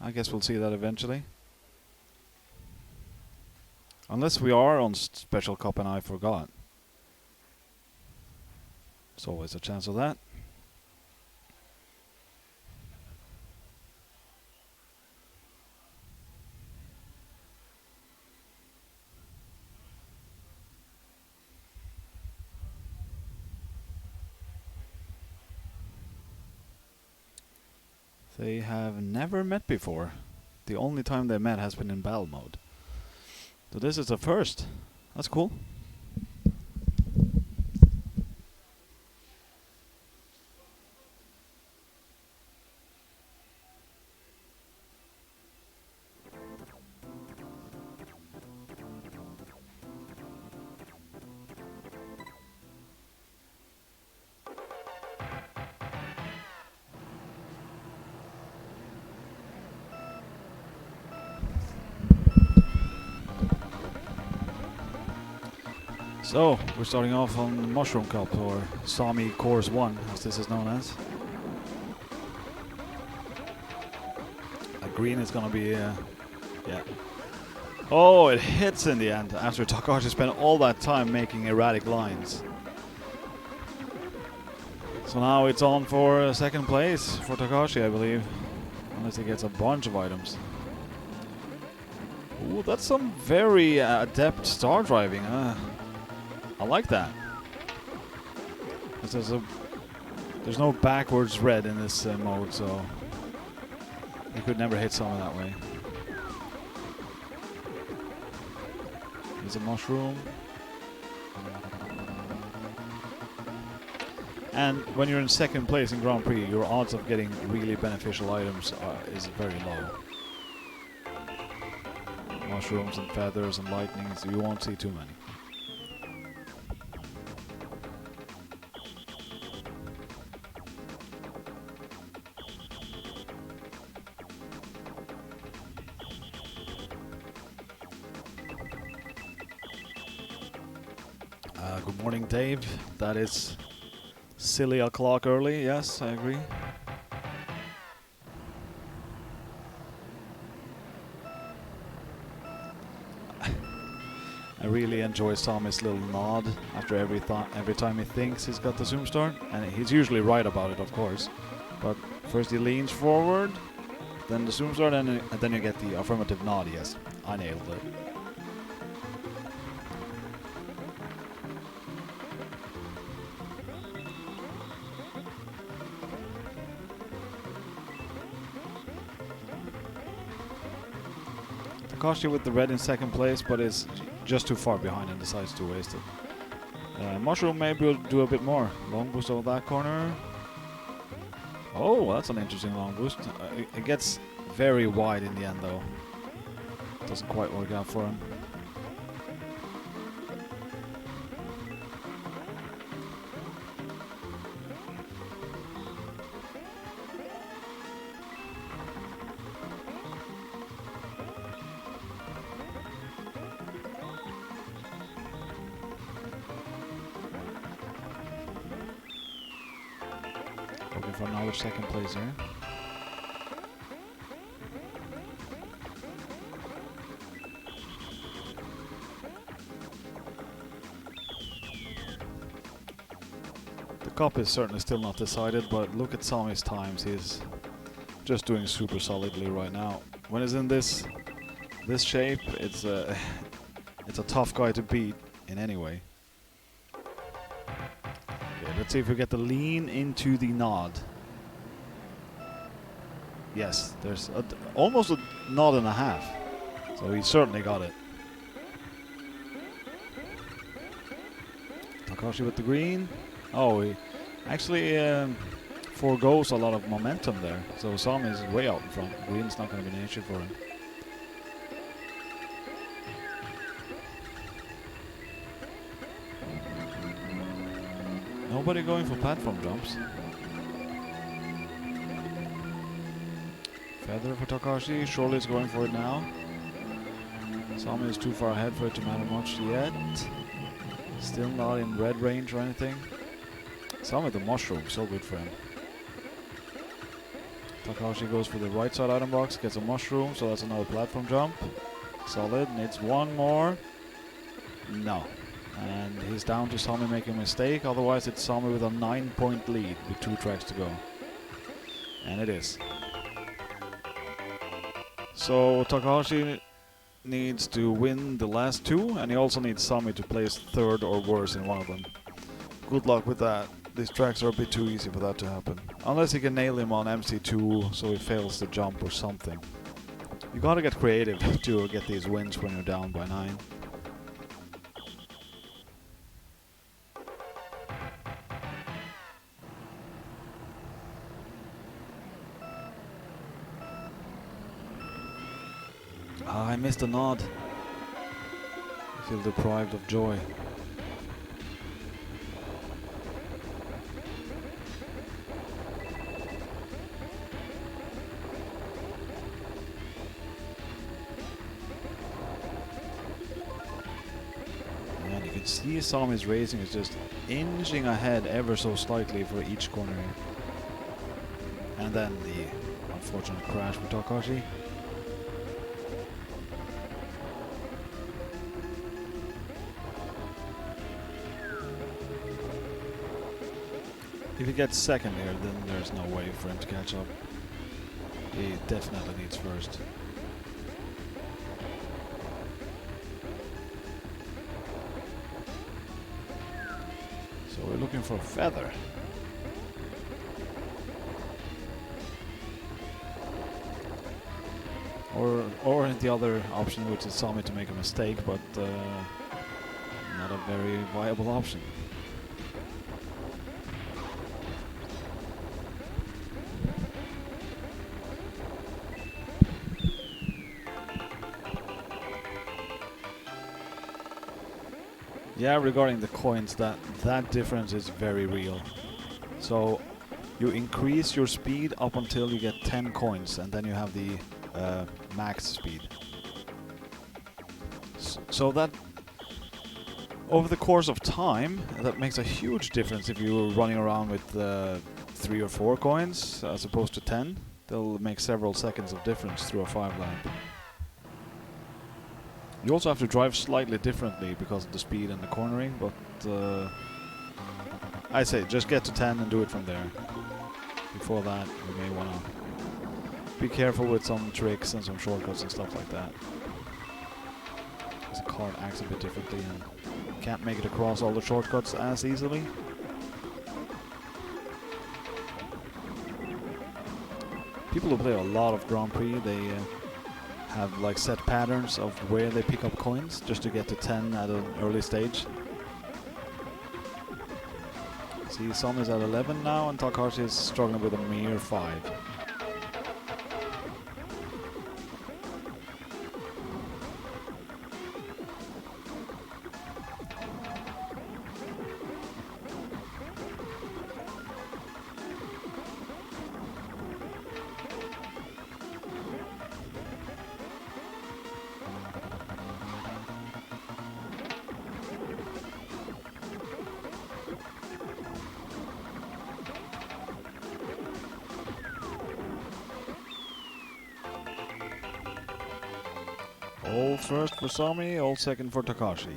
I guess we'll see that eventually. Unless we are on Special Cup and I forgot. There's always a chance of that. They have never met before. The only time they met has been in battle mode. So this is a first. That's cool. So, we're starting off on the Mushroom Cup, or Sami Course 1, as this is known as. Green is gonna be, yeah. Oh, it hits in the end, after Takashi spent all that time making erratic lines. So now it's on for second place for Takashi, I believe. Unless he gets a bunch of items. Ooh, that's some very adept star driving, I like that. There's no backwards red in this mode, so you could never hit someone that way. There's a mushroom. And when you're in second place in Grand Prix, your odds of getting really beneficial items is very low. Mushrooms and feathers and lightnings, you won't see too many. Good morning, Dave. That is silly o'clock early. Yes, I agree. I really enjoy Sami's little nod after every time he thinks he's got the zoom start, and he's usually right about it, of course. But first he leans forward, then the zoom start, and then you get the affirmative nod. Yes, I nailed it. Takashi with the red in second place, but is just too far behind and decides to waste it. Mushroom maybe will do a bit more. Long boost over that corner. Oh, that's an interesting long boost. It gets very wide in the end, though. Doesn't quite work out for him. Looking for another second place here. The cup is certainly still not decided, but look at Sami's times. He's just doing super solidly right now. When he's in this shape, it's a tough guy to beat in any way. Let's see if we get the lean into the nod. Yes, there's almost a nod and a half. So he certainly got it. Takashi with the green. Oh, he actually foregoes a lot of momentum there. So Sami is way out in front. Green's not going to be an issue for him. Nobody going for platform jumps. Feather for Takashi. Surely is going for it now. Sami is too far ahead for it to matter much yet. Still not in red range or anything. Sami with the mushroom, so good for him. Takahashi goes for the right side item box, gets a mushroom, so that's another platform jump. Solid, needs one more. No. And he's down to Sami making a mistake, otherwise it's Sami with a 9-point lead with 2 tracks to go. And it is. So Takahashi needs to win the last 2, and he also needs Sami to place 3rd or worse in one of them. Good luck with that. These tracks are a bit too easy for that to happen. Unless you can nail him on MC2 so he fails the jump or something. You gotta get creative to get these wins when you're down by 9. I missed a nod. I feel deprived of joy. And you can see Sami's racing is just inching ahead ever so slightly for each corner here. And then the unfortunate crash with Takahashi. If he gets 2nd here, then there's no way for him to catch up. He definitely needs 1st. So we're looking for a feather. Or the other option, which is Sami to make a mistake, but not a very viable option. Yeah, regarding the coins, that difference is very real. So you increase your speed up until you get 10 coins, and then you have the max speed. So that over the course of time, that makes a huge difference. If you're running around with 3 or 4 coins as opposed to 10, they'll make several seconds of difference through a 5 lap. You also have to drive slightly differently because of the speed and the cornering, but I say just get to 10 and do it from there. Before that, you may want to be careful with some tricks and some shortcuts and stuff like that. Because the Kart acts a bit differently and can't make it across all the shortcuts as easily. People who play a lot of Grand Prix, they have like set patterns of where they pick up coins just to get to 10 at an early stage. See, Sami is at 11 now and Takahashi is struggling with a mere 5. All 1st for Sami, all 2nd for Takahashi.